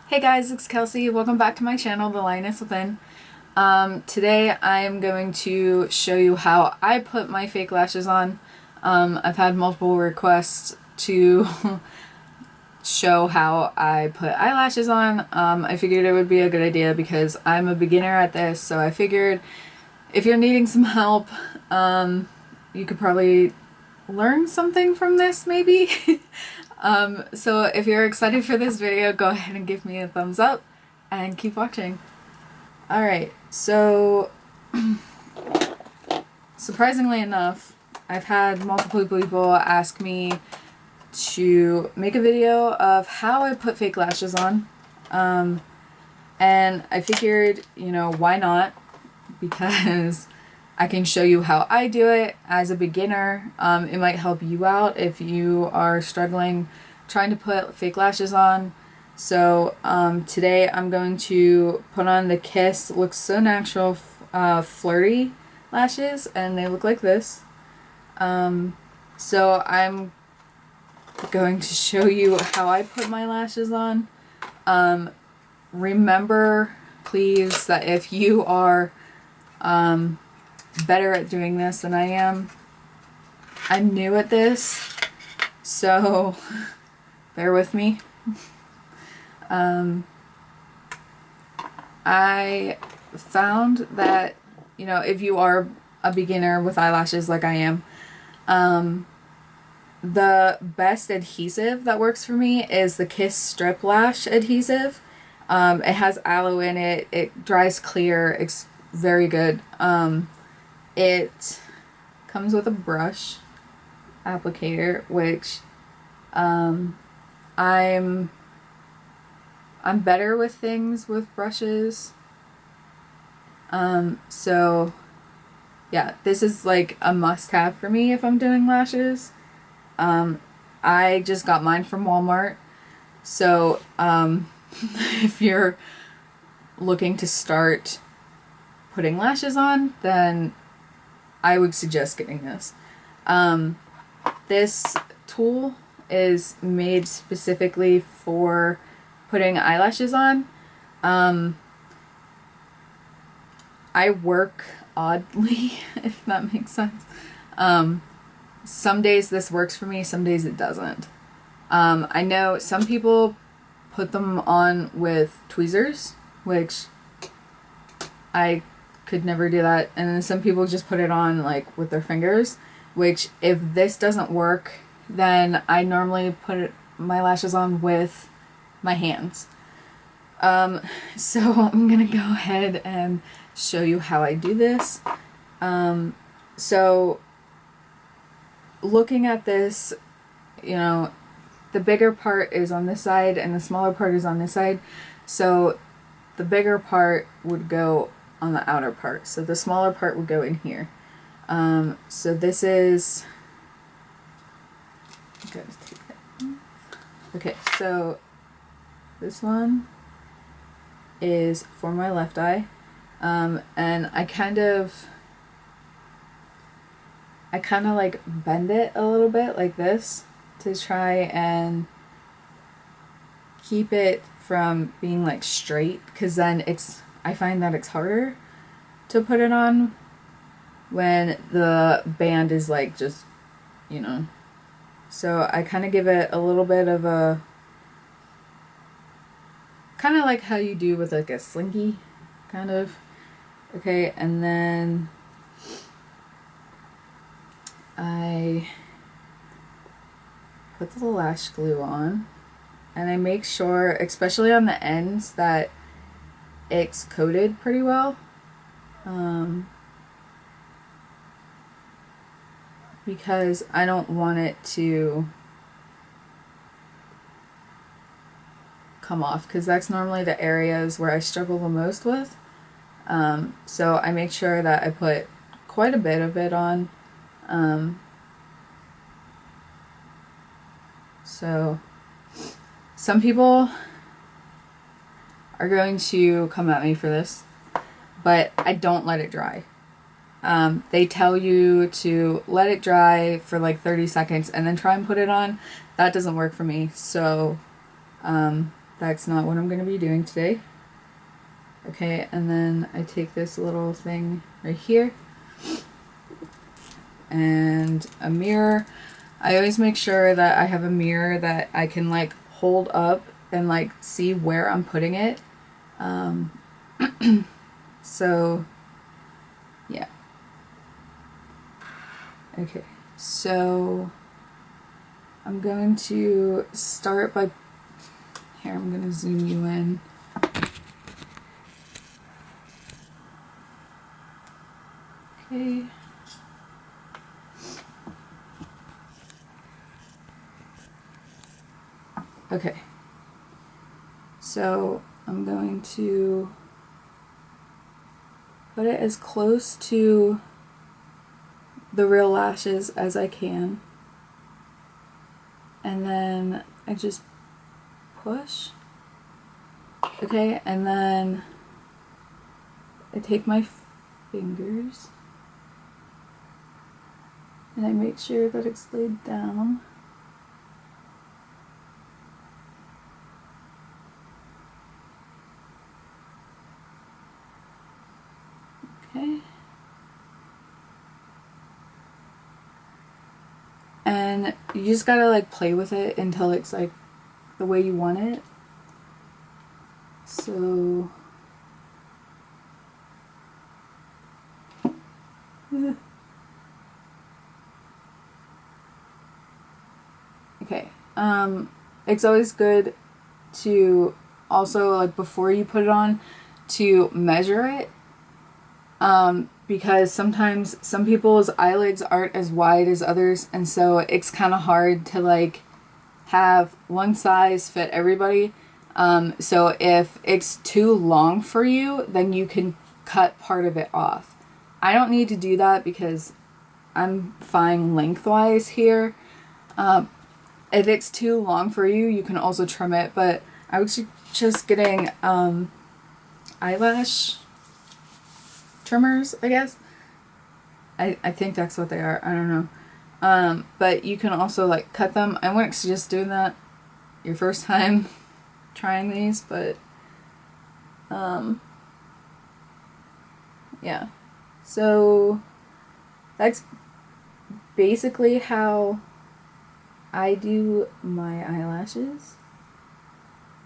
Hey guys, it's Kelsey. Welcome back to my channel, The Lioness Within. Today I'm going to show you how I put my fake lashes on. I've had multiple requests to show how I put eyelashes on. I figured it would be a good idea because I'm a beginner at this, so I figured if you're needing some help, you could probably learn something from this maybe. So if you're excited for this video, go ahead and give me a thumbs up and keep watching. Alright, so surprisingly enough, I've had multiple people ask me to make a video of how I put fake lashes on. And I figured, why not? Because I can show you how I do it as a beginner. It might help you out if you are struggling trying to put fake lashes on. So today I'm going to put on the Kiss Looks So Natural Flirty lashes, and they look like this. So I'm going to show you how I put my lashes on. Remember, please, that if you are better at doing this than I am, I'm new at this, so bear with me. I found that, if you are a beginner with eyelashes like I am, the best adhesive that works for me is the Kiss Strip Lash adhesive. It has aloe in it. It dries clear. It's very good. It comes with a brush applicator, which I'm better with things with brushes. So yeah, this is like a must-have for me if I'm doing lashes. I just got mine from Walmart. So if you're looking to start putting lashes on, then I would suggest getting this. This tool is made specifically for putting eyelashes on. I work oddly, if that makes sense. Some days this works for me, some days it doesn't. I know some people put them on with tweezers, which I could never do that. And then some people just put it on like with their fingers, which if this doesn't work, then I normally put my lashes on with my hands. So I'm gonna go ahead and show you how I do this. So looking at this, the bigger part is on this side and the smaller part is on this side. So the bigger part would go on the outer part. So the smaller part would go in here. So this is... Okay, so this one is for my left eye. And I kind of like bend it a little bit like this to try and keep it from being like straight, because then I find that it's harder to put it on when the band is like just, So I kind of give it a little bit of a, kind of like how you do with like a slinky, kind of. Okay, and then I put the lash glue on, and I make sure, especially on the ends, that it's coated pretty well. Because I don't want it to come off, because that's normally the areas where I struggle the most with. So I make sure that I put quite a bit of it on. So some people are going to come at me for this, but I don't let it dry. They tell you to let it dry for like 30 seconds and then try and put it on. That doesn't work for me. So that's not what I'm going to be doing today. Okay, and then I take this little thing right here and a mirror. I always make sure that I have a mirror that I can like hold up and like see where I'm putting it. So yeah. Okay, so I'm going to start by, here I'm going to zoom you in. Okay. Okay. So I'm going to put it as close to the real lashes as I can. And then I just push. Okay, and then I take my fingers and I make sure that it's laid down. Okay. And you just gotta like play with it until it's like the way you want it. So okay. It's always good to also, like, before you put it on, to measure it. Because sometimes some people's eyelids aren't as wide as others, and so it's kind of hard to like have one size fit everybody. So if it's too long for you, then you can cut part of it off. I don't need to do that because I'm fine lengthwise here. If it's too long for you, you can also trim it, but I was just getting eyelash trimmers, I guess. I think that's what they are. I don't know. But you can also like cut them. I wouldn't suggest doing that your first time trying these, but yeah. So that's basically how I do my eyelashes.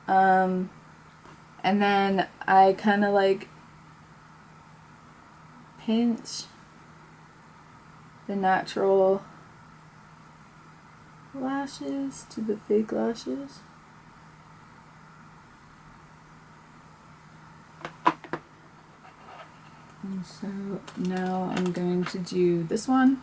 And then I kind of like pinch the natural lashes to the fake lashes. And so now I'm going to do this one.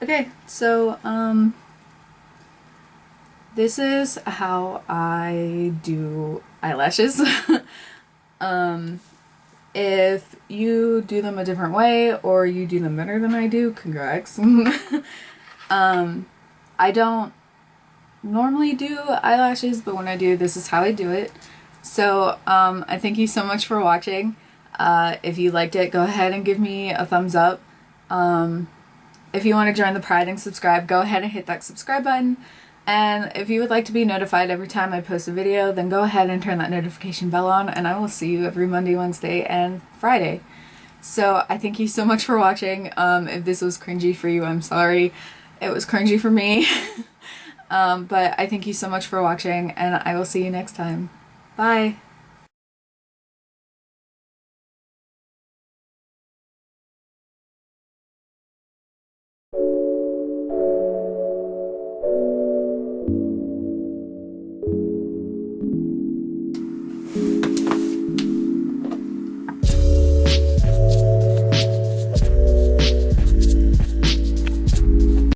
Okay, so this is how I do eyelashes. If you do them a different way or you do them better than I do, congrats. I don't normally do eyelashes, but when I do, this is how I do it. So I thank you so much for watching. If you liked it, go ahead and give me a thumbs up. If you want to join the Pride and subscribe, go ahead and hit that subscribe button. And if you would like to be notified every time I post a video, then go ahead and turn that notification bell on, and I will see you every Monday, Wednesday, and Friday. So I thank you so much for watching. If this was cringy for you, I'm sorry. It was cringy for me. But I thank you so much for watching, and I will see you next time. Bye!